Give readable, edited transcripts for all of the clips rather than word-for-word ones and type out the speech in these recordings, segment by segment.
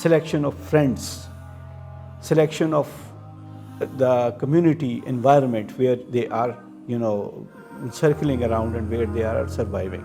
selection of friends, selection of the community environment where they are, circling around and where they are surviving.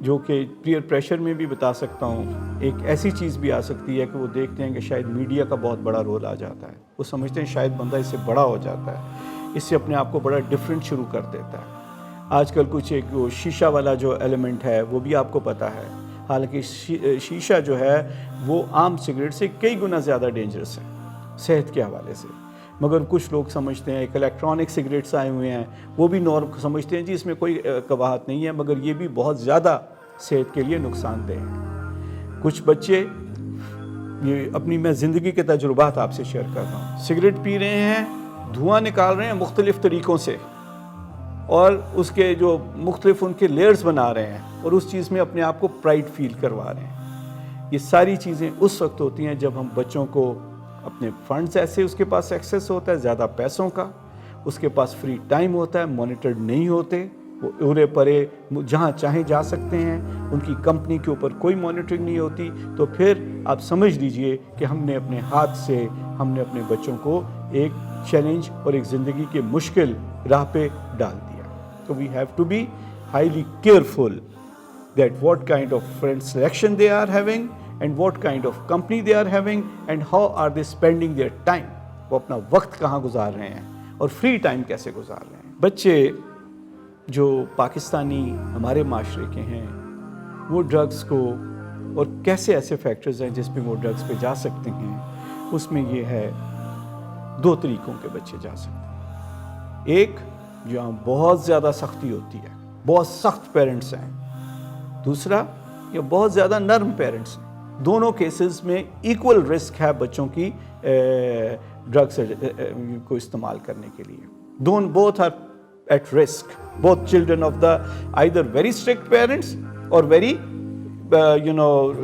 جو کہ peer pressure میں بھی بتا سکتا ہوں، ایک ایسی چیز بھی آ سکتی ہے کہ وہ دیکھتے ہیں کہ شاید میڈیا کا بہت بڑا رول آ جاتا ہے، وہ سمجھتے ہیں شاید بندہ اس سے بڑا ہو جاتا ہے، اس سے اپنے آپ کو بڑا ڈفرینٹ شروع کر دیتا ہے۔ آج کل کچھ ایک وہ شیشہ والا جو ایلیمنٹ ہے وہ بھی آپ کو پتہ ہے، حالانکہ شیشہ جو ہے وہ عام سگریٹ سے کئی گنا زیادہ ڈینجرس ہے صحت کے حوالے سے، مگر کچھ لوگ سمجھتے ہیں ایک الیکٹرانک سگریٹس آئے ہوئے ہیں، وہ بھی سمجھتے ہیں جی اس میں کوئی قباحت نہیں ہے، مگر یہ بھی بہت زیادہ صحت کے لیے نقصان دہ ہیں۔ کچھ بچے، یہ اپنی میں زندگی کے تجربات آپ سے شیئر کر رہا ہوں، سگریٹ پی رہے ہیں، دھواں نکال رہے ہیں مختلف طریقوں سے، اور اس کے جو مختلف ان کے لیئرز بنا رہے ہیں، اور اس چیز میں اپنے آپ کو پرائڈ فیل کروا رہے ہیں۔ یہ ساری چیزیں اس وقت ہوتی ہیں جب ہم بچوں کو اپنے فنڈز ایسے اس کے پاس ایکسیس ہوتا ہے زیادہ پیسوں کا، اس کے پاس فری ٹائم ہوتا ہے، مانیٹرڈ نہیں ہوتے، وہ اورے پرے جہاں چاہیں جا سکتے ہیں، ان کی کمپنی کے اوپر کوئی مانیٹرنگ نہیں ہوتی، تو پھر آپ سمجھ لیجئے کہ ہم نے اپنے ہاتھ سے ہم نے اپنے بچوں کو ایک چیلنج اور ایک زندگی کے مشکل راہ پہ ڈال دیا۔ تو we have to be highly careful that what kind of friend selection they are having and what kind of company they are having and how are they spending their time، وہ اپنا وقت کہاں گزار رہے ہیں اور فری ٹائم کیسے گزار رہے ہیں۔ بچے جو پاکستانی ہمارے معاشرے کے ہیں وہ ڈرگز کو، اور کیسے ایسے فیکٹرز ہیں جس پہ وہ ڈرگز پہ جا سکتے ہیں، اس میں یہ ہے 2 طریقوں کے بچے جا سکتے ہیں۔ ایک جہاں بہت زیادہ سختی ہوتی ہے، بہت سخت پیرنٹس ہیں، دوسرا یہ بہت زیادہ نرم پیرنٹس ہیں۔ دونوں کیسز میں ایکول رسک ہے بچوں کی ڈرگس کو استعمال کرنے کے لیے۔ both are at risk, both children of the either very strict parents or very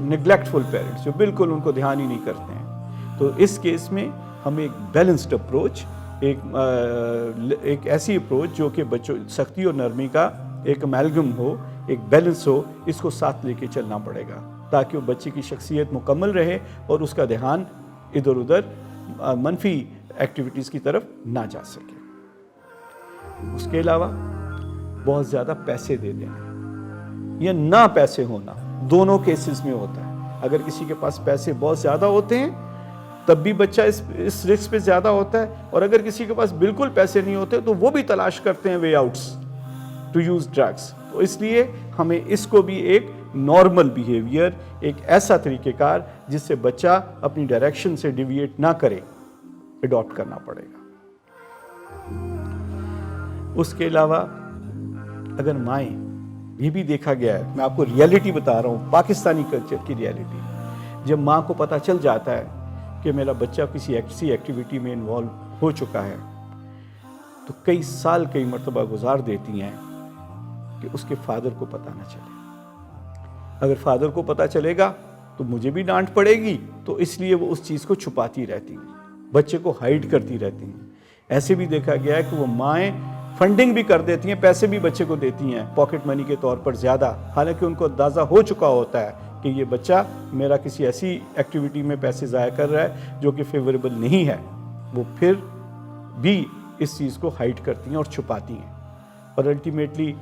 neglectful parents جو بالکل ان کو دھیان ہی نہیں کرتے ہیں۔ تو اس کیس میں ہمیں ایک بیلنسڈ اپروچ، ایک ایسی اپروچ جو کہ بچوں سختی اور نرمی کا ایک امیلگم ہو، ایک بیلنس ہو، اس کو ساتھ لے کے چلنا پڑے گا تاکہ وہ بچے کی شخصیت مکمل رہے اور اس کا دھیان ادھر ادھر منفی ایکٹیویٹیز کی طرف نہ جا سکے۔ اس کے علاوہ بہت زیادہ پیسے دے دینا یا نہ پیسے ہونا دونوں کیسز میں ہوتا ہے۔ اگر کسی کے پاس پیسے بہت زیادہ ہوتے ہیں تب بھی بچہ اس رسک پہ زیادہ ہوتا ہے، اور اگر کسی کے پاس بالکل پیسے نہیں ہوتے تو وہ بھی تلاش کرتے ہیں وے آؤٹس ٹو یوز ڈرگس۔ تو اس لیے ہمیں اس کو بھی ایک نارمل بیہیویئر، ایک ایسا طریقہ کار جس سے بچہ اپنی ڈائریکشن سے ڈیویٹ نہ کرے، اڈاپٹ کرنا پڑے گا۔ اس کے علاوہ اگر مائیں، یہ بھی دیکھا گیا ہے، میں آپ کو ریئلٹی بتا رہا ہوں، پاکستانی کلچر کی ریئلٹی، جب ماں کو پتہ چل جاتا ہے کہ میرا بچہ کسی ایسی ایکٹیویٹی میں انوالو ہو چکا ہے تو کئی سال کئی مرتبہ گزار دیتی ہیں کہ اس کے فادر کو پتہ نہ چلے۔ اگر فادر کو پتہ چلے گا تو مجھے بھی ڈانٹ پڑے گی، تو اس لیے وہ اس چیز کو چھپاتی رہتی ہیں، بچے کو ہائیڈ کرتی رہتی ہیں۔ ایسے بھی دیکھا گیا ہے کہ وہ مائیں فنڈنگ بھی کر دیتی ہیں، پیسے بھی بچے کو دیتی ہیں پاکٹ منی کے طور پر زیادہ، حالانکہ ان کو اندازہ ہو چکا ہوتا ہے کہ یہ بچہ میرا کسی ایسی ایکٹیویٹی میں پیسے ضائع کر رہا ہے جو کہ فیوریبل نہیں ہے، وہ پھر بھی اس چیز کو ہائیڈ کرتی ہیں اور چھپاتی ہیں، اور الٹیمیٹلی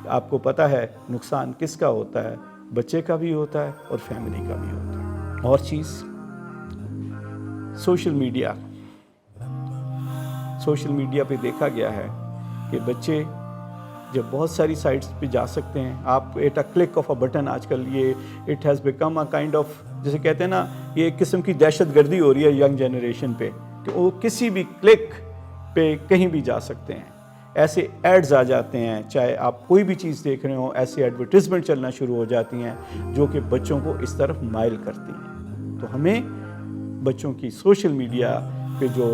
آپ کو پتہ ہے نقصان کس کا ہوتا ہے، بچے کا بھی ہوتا ہے اور فیملی کا بھی ہوتا ہے۔ اور چیز سوشل میڈیا پہ دیکھا گیا ہے کہ بچے جب بہت ساری سائٹس پہ جا سکتے ہیں، آپ at a click of a button, آج کل یہ it has become a kind of, جسے کہتے ہیں نا، یہ ایک قسم کی دہشت گردی ہو رہی ہے ینگ جنریشن پہ کہ وہ کسی بھی کلک پہ کہیں بھی جا سکتے ہیں۔ ایسے ایڈز آ جاتے ہیں، چاہے آپ کوئی بھی چیز دیکھ رہے ہوں، ایسی ایڈورٹیزمنٹ چلنا شروع ہو جاتی ہیں جو کہ بچوں کو اس طرف مائل کرتی ہیں۔ تو ہمیں بچوں کی سوشل میڈیا پہ جو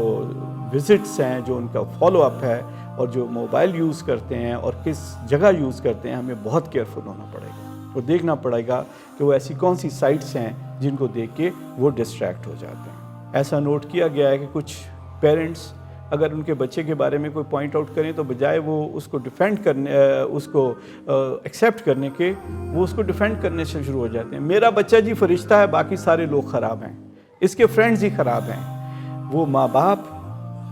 وزٹس ہیں، جو ان کا فالو اپ ہے، اور جو موبائل یوز کرتے ہیں اور کس جگہ یوز کرتے ہیں، ہمیں بہت کیئرفل ہونا پڑے گا اور دیکھنا پڑے گا کہ وہ ایسی کون سی سائٹس ہیں جن کو دیکھ کے وہ ڈسٹریکٹ ہو جاتے ہیں۔ ایسا نوٹ کیا گیا ہے کہ کچھ پیرنٹس اگر ان کے بچے کے بارے میں کوئی پوائنٹ آؤٹ کریں تو بجائے وہ اس کو ڈیفینڈ کرنے، اس کو ایکسیپٹ کرنے کے، وہ اس کو ڈیفینڈ کرنے سے شروع ہو جاتے ہیں۔ میرا بچہ جی فرشتہ ہے، باقی سارے لوگ خراب ہیں، اس کے فرینڈز ہی خراب ہیں۔ وہ ماں باپ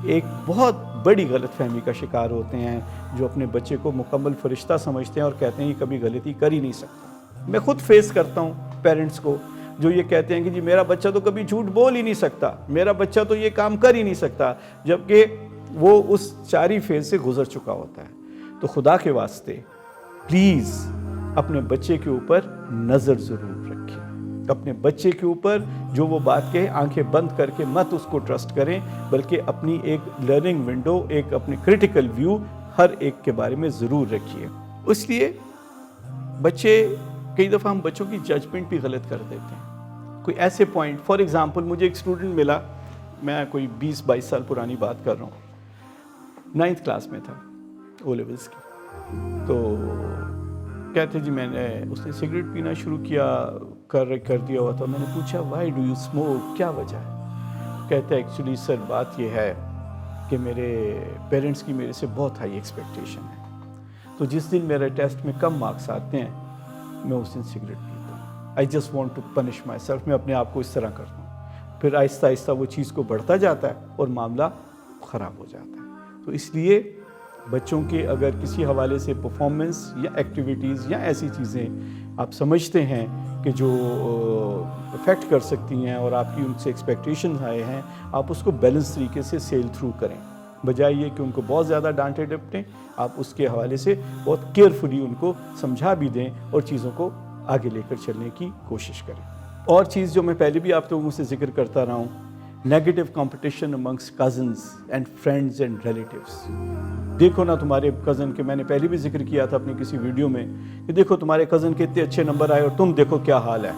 ایک بہت بڑی غلط فہمی کا شکار ہوتے ہیں جو اپنے بچے کو مکمل فرشتہ سمجھتے ہیں اور کہتے ہیں یہ کبھی غلطی کر ہی نہیں سکتا۔ میں خود فیس کرتا ہوں پیرنٹس کو جو یہ کہتے ہیں کہ جی میرا بچہ تو کبھی جھوٹ بول ہی نہیں سکتا، میرا بچہ تو یہ کام کر ہی نہیں سکتا، جبکہ وہ اس 4 فیز سے گزر چکا ہوتا ہے۔ تو خدا کے واسطے پلیز اپنے بچے کے اوپر نظر ضرور رکھیں، اپنے بچے کے اوپر جو وہ بات کہے آنکھیں بند کر کے مت اس کو ٹرسٹ کریں، بلکہ اپنی ایک لرننگ ونڈو، ایک اپنی کریٹیکل ویو ہر ایک کے بارے میں ضرور رکھیے۔ اس لیے بچے، کئی دفعہ ہم بچوں کی ججمنٹ بھی غلط کر دیتے ہیں۔ کوئی ایسے پوائنٹ، فار ایگزامپل مجھے ایک اسٹوڈنٹ ملا، میں کوئی 20-22 سال پرانی بات کر رہا ہوں، 9th کلاس میں تھا، او لیولس کی، تو کہتے جی اس نے سگریٹ پینا شروع کر دیا ہوا تھا۔ میں نے پوچھا وائی ڈو یو اسموک، کیا وجہ ہے؟ کہتے ہیں ایکچولی سر بات یہ ہے کہ میرے پیرنٹس کی میرے سے بہت ہائی ایکسپیکٹیشن ہے، تو جس دن میرے ٹیسٹ میں کم مارکس آتے ہیں میں اس دن سگریٹ پیتا ہوں۔ I just want to punish myself, میں اپنے آپ کو اس طرح کرتا ہوں۔ پھر آہستہ آہستہ وہ چیز کو بڑھتا جاتا ہے اور معاملہ خراب ہو جاتا ہے۔ تو اس لیے بچوں کے اگر کسی حوالے سے پرفارمنس یا ایکٹیویٹیز یا ایسی چیزیں آپ سمجھتے ہیں کہ جو افیکٹ کر سکتی ہیں اور آپ کی ان سے ایکسپیکٹیشن آئے ہیں، آپ اس کو بیلنس طریقے سے سیل تھرو کریں، بجائے یہ کہ ان کو بہت زیادہ ڈانٹے ڈپٹیں۔ آپ اس کے حوالے سے بہت کیئرفلی ان کو سمجھا بھی دیں اور چیزوں کو آگے لے کر چلنے کی کوشش کریں۔ اور چیز جو میں پہلے بھی آپ لوگوں سے ذکر کرتا رہا ہوں، negative competition amongst cousins and friends and relatives. دیکھو نا تمہارے کزن کے، میں نے پہلے بھی ذکر کیا تھا اپنی کسی ویڈیو میں، کہ دیکھو تمہارے کزن کے اتنے اچھے نمبر آئے اور تم دیکھو کیا حال ہے،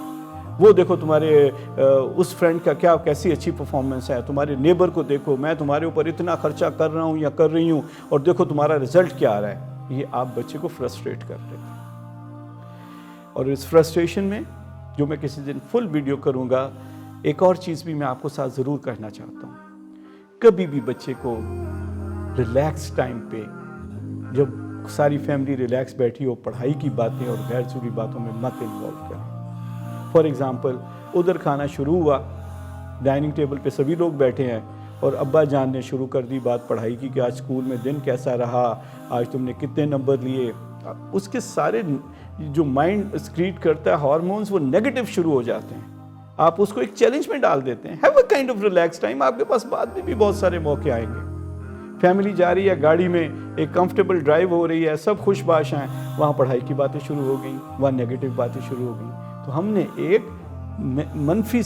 وہ دیکھو تمہارے اس فرینڈ کا کیسی اچھی پرفارمنس ہے، تمہارے نیبر کو دیکھو، میں تمہارے اوپر اتنا خرچہ کر رہا ہوں یا کر رہی ہوں اور دیکھو تمہارا رزلٹ کیا آ رہا ہے۔ یہ آپ بچے کو فرسٹریٹ کر دیتے ہیں، اور اس فرسٹریشن میں جو میں کسی دن فل ویڈیو کروں گا، ایک اور چیز بھی میں آپ کو ساتھ ضرور کہنا چاہتا ہوں، کبھی بھی بچے کو ریلیکس ٹائم پہ، جب ساری فیملی ریلیکس بیٹھی ہو، پڑھائی کی باتیں اور غیر ضروری باتوں میں مت انوالو کریں۔ فار ایگزامپل ادھر کھانا شروع ہوا، ڈائننگ ٹیبل پہ سبھی لوگ بیٹھے ہیں اور ابا جان نے شروع کر دی بات پڑھائی کی کہ آج اسکول میں دن کیسا رہا، آج تم نے کتنے نمبر لیے۔ اس کے سارے جو مائنڈ اسکریٹ کرتا ہے ہارمونز، وہ نیگیٹو شروع ہو جاتے ہیں۔ آپ اس کو ایک چیلنج میں ڈال دیتے ہیں، have a kind of relax time, آپ کے پاس بعد میں بھی بہت سارے موقع آئیں گے۔ فیملی جا رہی ہے گاڑی میں، ایک کمفرٹیبل ڈرائیو ہو رہی ہے، سب خوش باش ہیں، وہاں پڑھائی کی باتیں شروع ہو گئیں، وہاں نیگیٹو باتیں شروع ہو گئیں۔ تو ہم نے ایک منفی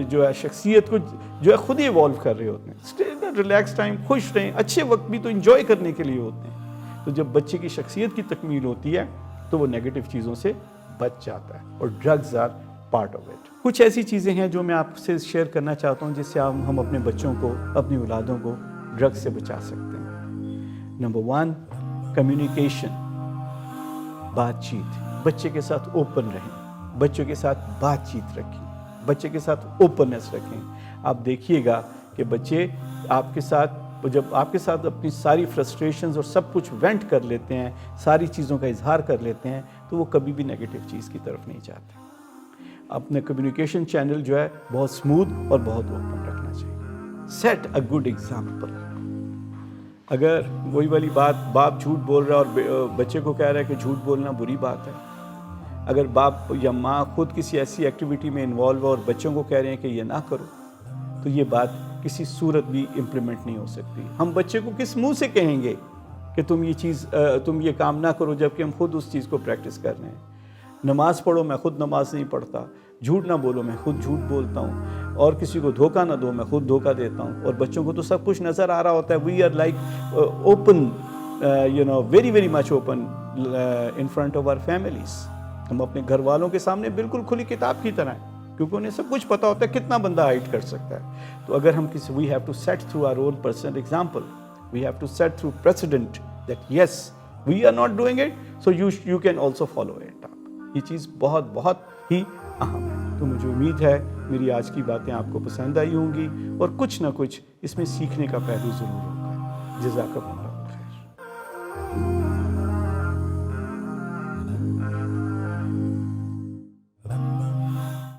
جو ہے شخصیت کو جو ہے خود ہی ایوالو کر رہے ہوتے ہیں۔ ریلیکس ٹائم، خوش رہیں، اچھے وقت بھی تو انجوائے کرنے کے لیے ہوتے ہیں۔ تو جب بچے کی شخصیت کی تکمیل ہوتی ہے تو وہ نیگیٹو چیزوں سے بچ جاتا ہے، اور drugs are part of it. کچھ ایسی چیزیں ہیں جو میں آپ سے شیئر کرنا چاہتا ہوں جس سے ہم اپنے بچوں کو، اپنی اولادوں کو ڈرگ سے بچا سکتے ہیں۔ نمبر 1، کمیونیکیشن، بات چیت۔ بچے کے ساتھ اوپن رہیں، بچوں کے ساتھ بات چیت رکھیں، بچے کے ساتھ اوپننس رکھیں۔ آپ دیکھیے گا کہ بچے آپ کے ساتھ، جب آپ کے ساتھ اپنی ساری فرسٹریشنز اور سب کچھ وینٹ کر لیتے ہیں، ساری چیزوں کا اظہار کر لیتے ہیں، تو وہ کبھی بھی نیگیٹو چیز کی طرف نہیں جاتے۔ اپنے کمیونیکیشن چینل جو ہے بہت سموتھ اور بہت اوپن رکھنا چاہیے۔ Set a good example. اگر وہی والی بات، باپ جھوٹ بول رہا ہے اور بچے کو کہہ رہا ہے کہ جھوٹ بولنا بری بات ہے، اگر باپ یا ماں خود کسی ایسی ایکٹیویٹی میں انوالو اور بچوں کو کہہ رہے ہیں کہ یہ نہ کرو، تو یہ بات کسی صورت بھی امپلیمنٹ نہیں ہو سکتی۔ ہم بچے کو کس منہ سے کہیں گے کہ تم یہ کام نہ کرو، جبکہ ہم خود اس چیز کو پریکٹس کر رہے ہیں۔ نماز پڑھو، میں خود نماز نہیں پڑھتا۔ جھوٹ نہ بولو، میں خود جھوٹ بولتا ہوں۔ اور کسی کو دھوکہ نہ دو، میں خود دھوکہ دیتا ہوں۔ اور بچوں کو تو سب کچھ نظر آ رہا ہوتا ہے۔ We are like open, very very much open in front of our families. ہم اپنے گھر والوں کے سامنے بالکل کھلی کتاب کی طرح ہیں، کیونکہ انہیں سب کچھ پتا ہوتا ہے کتنا بندہ ہائڈ کر سکتا ہے۔ تو اگر ہم we have to set through our own personal example, we have to set through precedent that yes we are not doing it, so you can also follow it up. یہ چیز بہت بہت ہی اہم ہے۔ تو مجھے امید ہے میری آج کی باتیں آپ کو پسند آئی ہوں گی، اور کچھ نہ کچھ اس میں سیکھنے کا پہلو ضرور ہوگا۔ جزاک اللہ خیر۔